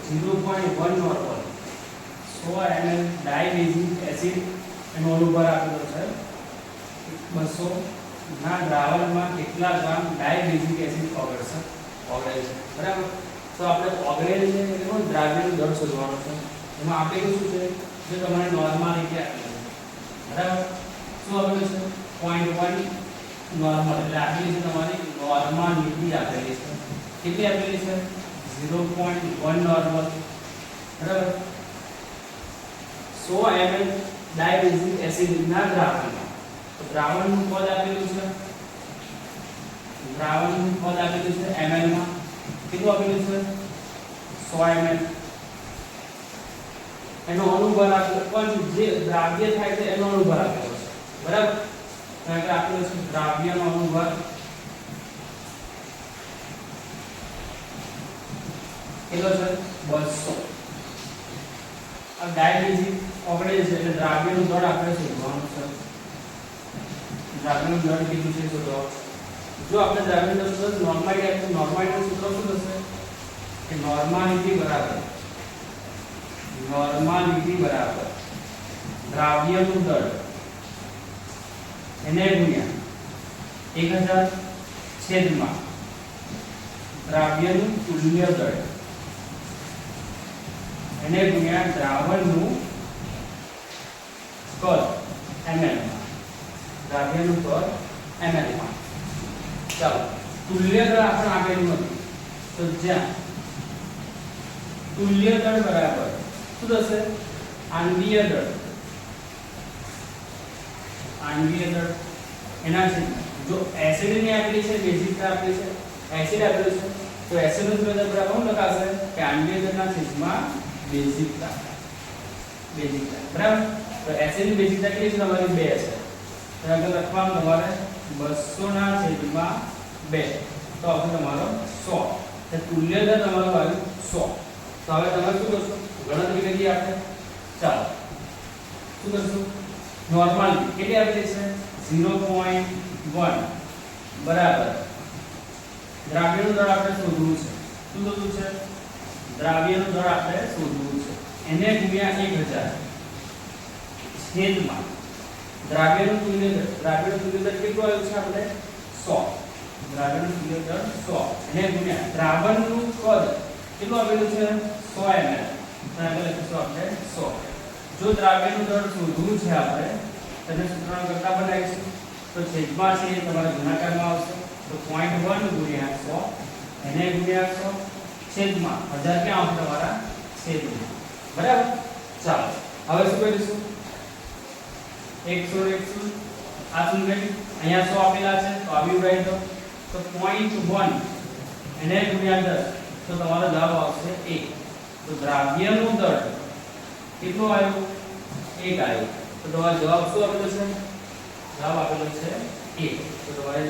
0.1 normal 100 ml ડાઇબેઝિક acid એનો અનુભાર આપેલો છે 200 ના દ્રાવણમાં કેટલા ગ્રામ ડાઇબેઝિક એસિડ ઓગળશે બરાબર. તો આપણે ઓગળેલ છે એનો દ્રાવ્યનો દર શોધવાનો છે. એમાં આપેલું શું છે જે તમારે નોર્માલિટી આપેલી છે બરાબર. શું આપેલું છે 0.1 નોર્મલ એટલે આપેલી છે તમારી નોર્માલિટી આપેલી છે. કેટલી આપેલી છે 0.1 નોર્મલ બરાબર. 100 ml ડાઇબેઝિક એસિડ ના દ્રાવણમાં તો દ્રાવણનું પદ આપેલું છે ml માં કેટલું આપેલું છે 100 ml. એનો અનુભાર આપેલો પણ જે દ્રાવ્ય થાય છે એનો અનુભાર આપેલો છે બરાબર. કારણ કે આપેલો છે દ્રાવ્યનો અનુભાર કેટલો છે 200. આ ડાઇબેઝિક ઓગળે છે એટલે દ્રાવ્યનું દળ આપણે શોધવાનું છે. દ્રાવ્યનું દળ કેટલું છે શોધો. જો આપણે દ્રાવ્યનું દળ શોધો નોર્માલિટીનું સૂત્ર શું થશે કે નોર્માલિટી બરાબર દ્રાવ્યનું દળ એને ગુણ્યા 1000 છેદમાં દ્રાવ્યનું તુલ્ય દળ એને ગુણ્યા દ્રાવણનું કદ ml માં દ્રાવ્યનું કદ ml માં. ચાલો તુલ્ય દળ આપણે આપેલું નથી તો જ્યાં તુલ્ય દળ બરાબર શું થશે આણ્વીય દળ એના છે જો એસિડ ની આપેલી છે બેઝિકતા આપેલી છે એસિડ આપેલું છે તો એસિડ નું તુલ્ય દળ બરાબર શું લખાશે કે આણ્વીય દળના છેદમાં બેઝિકતા બરાબર. તો એસિડ ની બેઝિકતા કેટલી છે તમારી 2 છે તો આગળ લખવાનું તમારે 200 ના છેદમાં 2 તો આપણે તમારો 100 એટલે તુલ્ય દળ તમારો આવ્યું 100. તો હવે તમે શું કરશો ગણતરી કરીએ આપણે. ચાલો શું કરશું નોર્માલિટી કેટલી આપેલી છે 0.1 બરાબર દ્રાવ્યનું દળ આપણે શોધવું છે. શું શોધવું છે દ્રાવ્યનું દળ આપણે શોધવું છે એને ગુણ્યા 1000 છેદમાં દ્રાવ્યનું તુલ્ય દળ કેટલું આવ્યું છે આપણે 100. દ્રાવ્યનું તુલ્ય દળ 100 એને ગુણ્યા દ્રાવણનું કદ કેટલું આપેલું છે 100 ml તો આગળ લખીશું આપણે 100. જો દ્રાવ્યનું દળ શોધવું છે આપણે તેને સૂત્રનો કરતા બનાવીશું તો છેદમાં છે તમારા ગુણાકારમાં આવશે તો 0.1 ગુણ્યા 100 એને ગુણ્યા 100 છેદમાં 1000 ક્યાં આવશે તમારા છેદમાં બરાબર. ચાલો હવે શું કરીશું 100 આ શું ગઈ અહીંયા 100 આપેલા છે તો આવી ઉડાઈ દો તો 0.1 એને ગુણ્યા 10 તો તમારો જવાબ આવશે 1. તો દ્રાવ્યનું દળ કેટલું આવ્યું 1 આવ્યું તો તમારો જવાબ શું આપેલો છે જવાબ આપેલો છે 1. તો તમારે